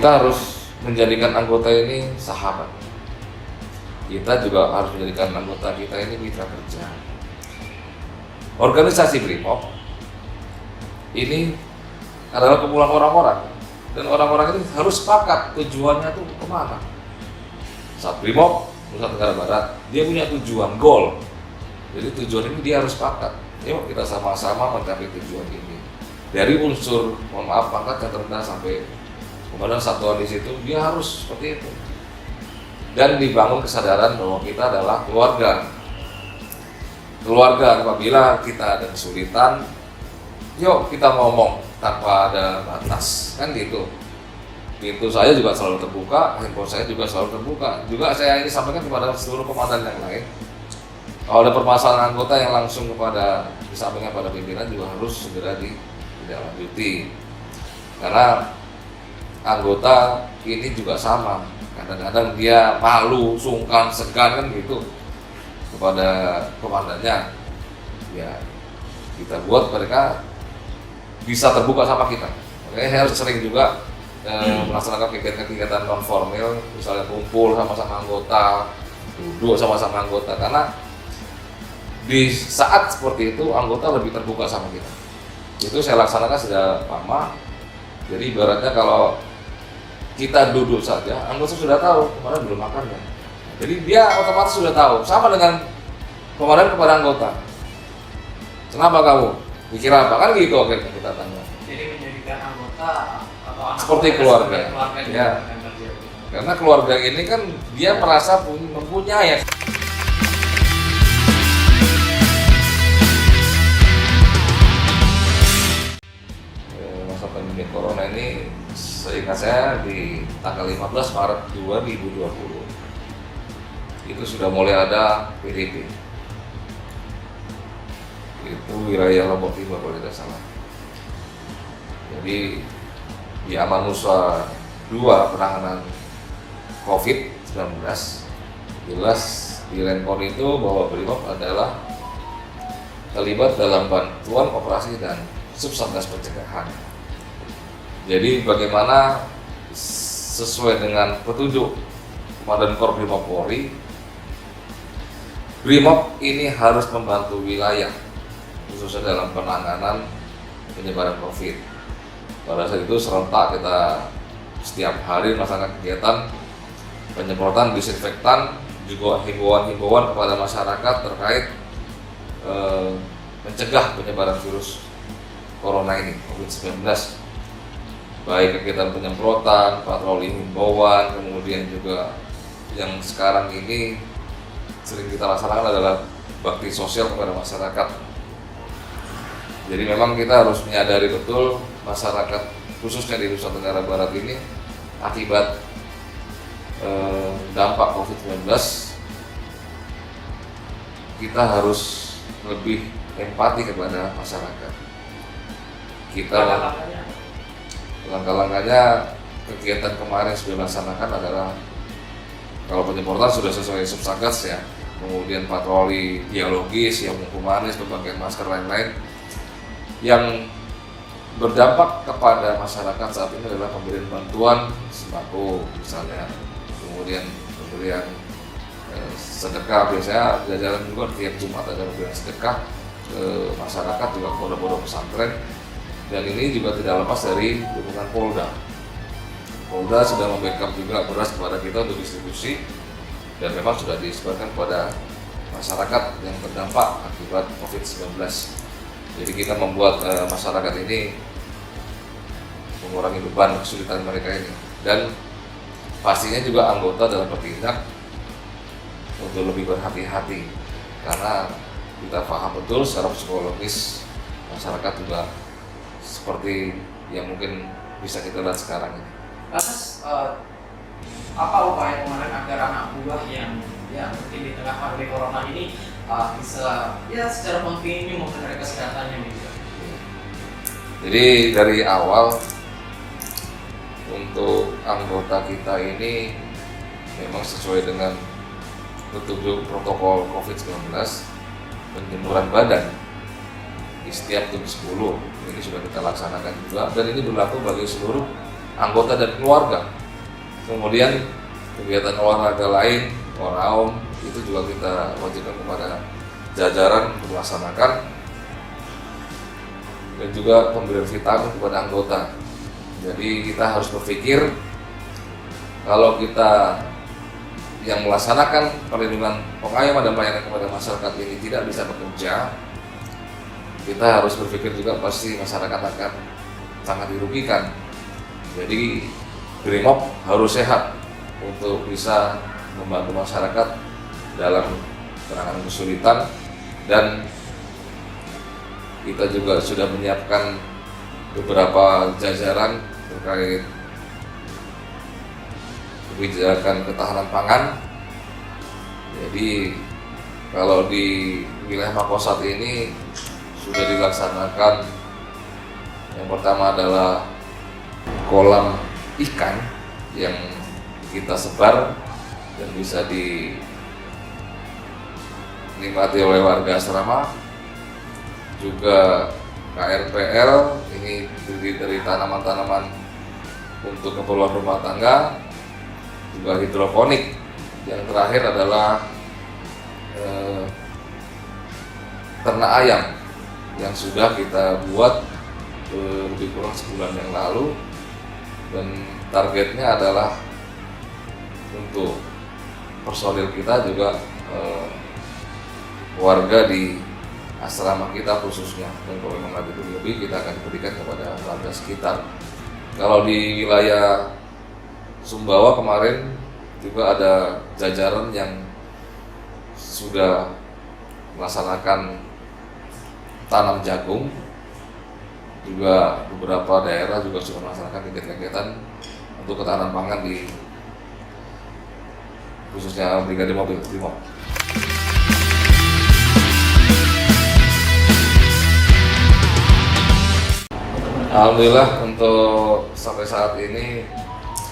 kita harus menjadikan anggota ini sahabat. Kita juga harus menjadikan anggota kita ini mitra kerja. Organisasi BRIMOB ini adalah kumpulan orang-orang, dan orang-orang ini harus sepakat tujuannya tuh kemana. Saat BRIMOB Nusa Tenggara Barat, dia punya tujuan, goal. Jadi tujuan ini dia harus sepakat. Yuk kita sama-sama mencapai tujuan ini. Dari unsur, mohon maaf, pangkat yang terendah sampai komandan satuan di situ, dia harus seperti itu. Dan dibangun kesadaran bahwa kita adalah keluarga. Keluarga, apabila kita ada kesulitan, yuk kita ngomong tanpa ada batas, kan gitu. Pintu saya juga selalu terbuka, handphone saya juga selalu terbuka. Juga saya ini sampaikan kepada seluruh komandan yang lain. Kalau ada permasalahan anggota yang langsung disampaikan pada pimpinan juga harus segera ditindaklanjuti. Karena anggota ini juga sama. Kadang-kadang dia malu, sungkan, segan kan gitu kepada komandannya. Ya, kita buat mereka bisa terbuka sama kita. Makanya saya harus sering juga melaksanakan kegiatan-kegiatan non formal, misalnya kumpul sama-sama anggota, duduk sama-sama anggota, karena di saat seperti itu anggota lebih terbuka sama kita. Itu saya laksanakan sejak lama. Jadi ibaratnya kalau kita duduk saja, anggota sudah tahu kemarin belum makan ya. Jadi dia otomatis sudah tahu. Sama dengan komandan kepada anggota. Kenapa kamu? Pikir apa? Kan gitu akhirnya kita tanya. Jadi menjadikan anggota atau anak seperti keluarga. Ya. Kerja. Karena keluarga ini kan dia merasa mempunyai. Masa pandemi corona ini seingat saya di tanggal 15 Maret 2020 itu sudah mulai ada PDP. Itu wilayah Lombok Timur kalau tidak salah. Jadi di Amanusa 2 penanganan COVID-19 jelas di Renpon itu bahwa BRIMOB adalah terlibat dalam bantuan operasi dan subsatgas pencegahan. Jadi bagaimana sesuai dengan petunjuk Komandan Korps BRIMOB Polri, BRIMOB ini harus membantu wilayah khususnya dalam penanganan penyebaran COVID. Pada saat itu serentak kita setiap hari melaksanakan kegiatan penyemprotan disinfektan, juga himbauan-himbauan kepada masyarakat terkait mencegah penyebaran virus corona ini, COVID-19. Baik kegiatan penyemprotan, patroli himbauan, kemudian juga yang sekarang ini sering kita laksanakan adalah bakti sosial kepada masyarakat. Jadi memang kita harus menyadari betul masyarakat khususnya di Nusa Tenggara Barat ini akibat dampak COVID-19, kita harus lebih empati kepada masyarakat. Kita langkah-langkahnya kegiatan kemarin sudah dilaksanakan adalah kalau penyemprotan sudah sesuai subsatgas ya, kemudian patroli biologis yang humanis, berbagai masker lain-lain. Yang berdampak kepada masyarakat saat ini adalah pemberian bantuan sembako misalnya, kemudian pemberian sedekah. Biasanya jajaran juga tiap Jumat ada pemberian sedekah ke masyarakat, juga pondok-pondok pesantren, dan ini juga tidak lepas dari dukungan Polda. Polda sudah membackup juga beras kepada kita untuk distribusi, dan memang sudah disebarkan kepada masyarakat yang terdampak akibat COVID-19. Jadi kita membuat masyarakat ini mengurangi beban kesulitan mereka ini, dan pastinya juga anggota dalam bertindak untuk lebih berhati-hati, karena kita paham betul secara psikologis masyarakat juga seperti yang mungkin bisa kita lihat sekarang ini. Lantas apa upaya komandan agar anak buah yang mungkin di tengah pandemi corona ini bisa ya secara kontinu memperhatikan kesehatannya gitu. Jadi dari awal untuk anggota kita ini memang sesuai dengan petunjuk protokol COVID-19, penjemuran badan di setiap jam 10 ini sudah kita laksanakan juga, dan ini berlaku bagi seluruh anggota dan keluarga. Kemudian kegiatan olahraga lain, waraum, itu juga kita wajibkan kepada jajaran untuk melaksanakan, dan juga pemberian vitamin kepada anggota. Jadi kita harus berpikir kalau kita yang melaksanakan perlindungan, pengayoman dan pelayanan kepada masyarakat ini tidak bisa bekerja, kita harus berpikir juga pasti masyarakat akan sangat dirugikan. Jadi Brimob harus sehat untuk bisa membantu masyarakat dalam penanganan kesulitan, dan kita juga sudah menyiapkan beberapa jajaran terkait kebijakan ketahanan pangan. Jadi kalau di wilayah Makosat ini sudah dilaksanakan, yang pertama adalah kolam ikan yang kita sebar dan bisa dinikmati oleh warga asrama. Juga KRPL ini terdiri dari tanaman-tanaman untuk keperluan rumah tangga, juga hidroponik. Yang terakhir adalah ternak ayam yang sudah kita buat lebih kurang sebulan yang lalu, dan targetnya adalah untuk personil kita juga warga di asrama kita khususnya, dan kalau memang ada lebih kita akan berikan kepada warga sekitar. Kalau di wilayah Sumbawa kemarin juga ada jajaran yang sudah melaksanakan tanam jagung, juga beberapa daerah juga sudah melaksanakan kegiatan-kegiatan untuk ketahanan pangan di khususnya Brigade Mobil Brimob. Alhamdulillah untuk sampai saat ini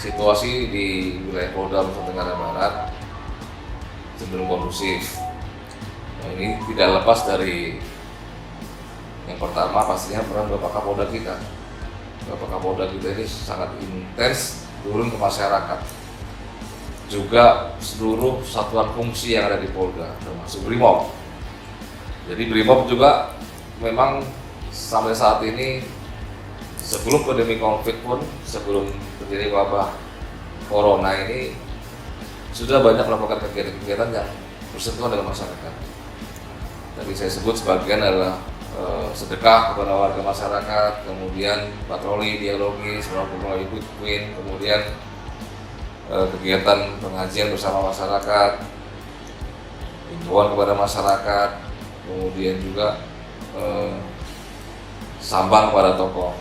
situasi di wilayah Polda Nusa Tenggara Barat cenderung kondusif. Nah, ini tidak lepas dari yang pertama pastinya peran Bapak Kapolda kita. Bapak Kapolda kita ini sangat intens turun ke masyarakat. Juga seluruh satuan fungsi yang ada di Polda, termasuk Brimob. Jadi Brimob juga memang sampai saat ini, sebelum pandemi COVID pun, sebelum terjadi wabah Corona ini, sudah banyak melakukan kegiatan-kegiatan yang bersentuhan dengan masyarakat. Tadi saya sebut sebagian adalah sedekah kepada warga masyarakat, kemudian patroli dialogis melalui Good Queen, kemudian kegiatan pengajian bersama masyarakat, himbauan kepada masyarakat, kemudian juga sambang kepada tokoh,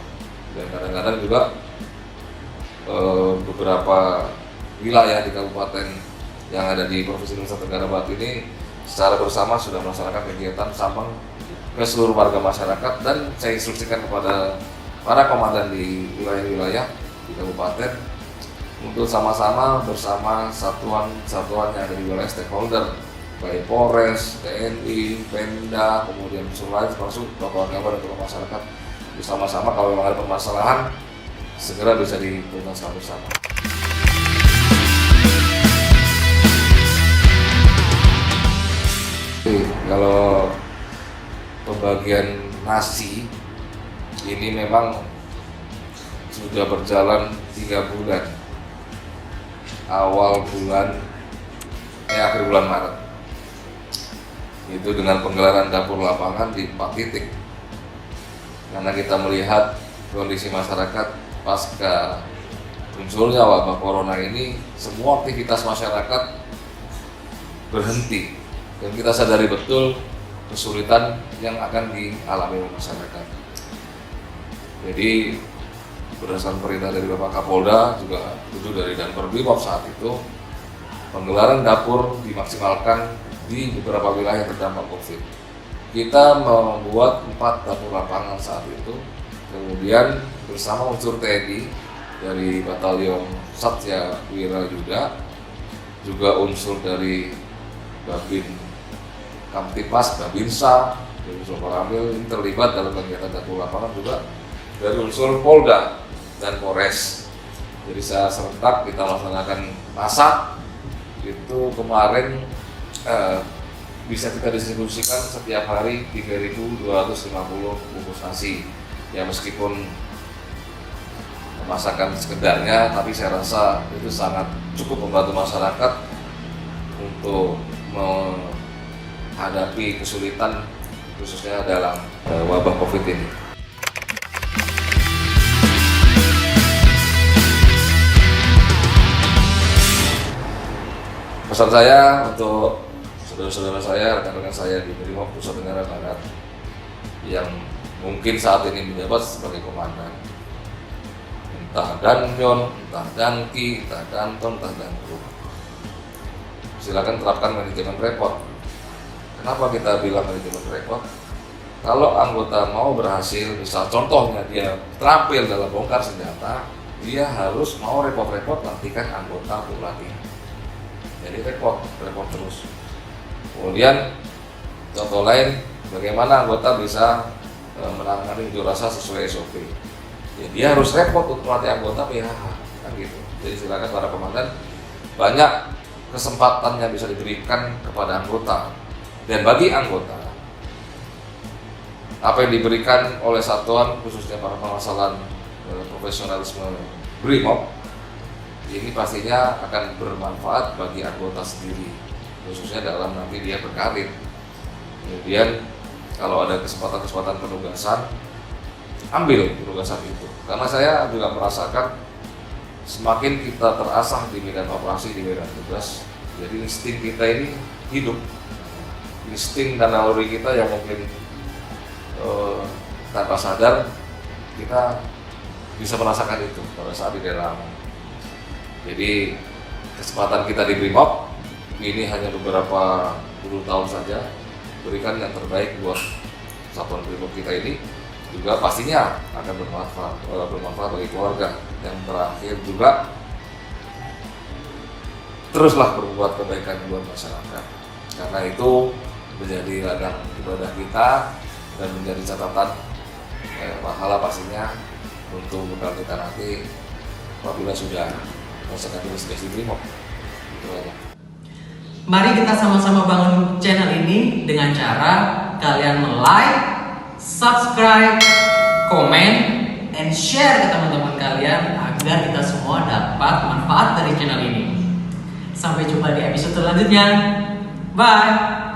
dan kadang-kadang juga beberapa wilayah di kabupaten yang ada di Provinsi Nusa Tenggara Barat ini secara bersama sudah melaksanakan kegiatan sambang ke seluruh warga masyarakat, dan saya instruksikan kepada para komandan di wilayah-wilayah di kabupaten untuk sama-sama bersama satuan-satuan yang ada di wilayah stakeholder, baik Polres, TNI, Pemda, kemudian unsur lain termasuk tokoh agama dan tokoh masyarakat, bersama-sama kalau memang ada permasalahan segera bisa dituntaskan bersama. Kalau pembagian nasi ini memang sudah berjalan 3 bulan, akhir bulan Maret itu dengan penggelaran dapur lapangan di 4 titik, karena kita melihat kondisi masyarakat pasca munculnya wabah corona ini, semua aktivitas masyarakat berhenti, dan kita sadari betul kesulitan yang akan dialami masyarakat. Jadi berdasarkan perintah dari Bapak Kapolda, juga itu dari Danper Brimob saat itu, penggelaran dapur dimaksimalkan di beberapa wilayah terdampak COVID. Kita membuat 4 dapur lapangan saat itu, kemudian bersama unsur TNI dari Batalion Satya Wirayuda, juga unsur dari Babin Kamtipas, Babinsa, unsur Koramil terlibat dalam kegiatan dapur lapangan, juga dari unsur Polda dan Polres. Jadi secara serentak kita laksanakan masak itu kemarin bisa kita distribusikan setiap hari 3.250 bungkus nasi. Ya meskipun masakan sekedarnya, tapi saya rasa itu sangat cukup membantu masyarakat untuk menghadapi kesulitan khususnya dalam wabah COVID ini. Pesan saya untuk saudara-saudara saya, rekan-rekan saya di Brimob Nusa Tenggara Barat yang mungkin saat ini menjabat sebagai komandan, entah Danyon, entah Danki, entah Danton, entah Danku, silakan terapkan manajemen repot. Kenapa kita bilang manajemen repot? Kalau anggota mau berhasil, misal contohnya dia terampil dalam bongkar senjata, dia harus mau repot-repot latihan anggota pelatihan. Jadi repot terus. Kemudian contoh lain, bagaimana anggota bisa menangani unjuk rasa sesuai SOP. Ya, dia harus repot untuk melatih anggota PHH, kan gitu. Jadi silakan para komandan, banyak kesempatan yang bisa diberikan kepada anggota. Dan bagi anggota, apa yang diberikan oleh satuan khususnya para permasalahan profesionalisme Brimob ini pastinya akan bermanfaat bagi anggota sendiri, khususnya dalam nanti dia berkarir. Kemudian kalau ada kesempatan penugasan, ambil penugasan itu. Karena saya juga merasakan semakin kita terasah di medan operasi, di medan tugas, jadi insting kita ini hidup. Insting dan naluri kita yang mungkin tanpa sadar kita bisa merasakan itu pada saat di dalam. Jadi kesempatan kita di Brimob ini hanya beberapa puluh tahun saja, berikan yang terbaik buat satuan Brimob kita ini, juga pastinya akan bermanfaat bagi keluarga. Yang terakhir juga teruslah berbuat kebaikan buat masyarakat, karena itu menjadi ladang ibadah kita dan menjadi catatan pahala pastinya untuk bekal kita nanti apabila sudah melaksanakan tugas di Brimob. Itu aja. Mari kita sama-sama bangun channel ini dengan cara kalian like, subscribe, komen, and share ke teman-teman kalian agar kita semua dapat manfaat dari channel ini. Sampai jumpa di episode selanjutnya. Bye.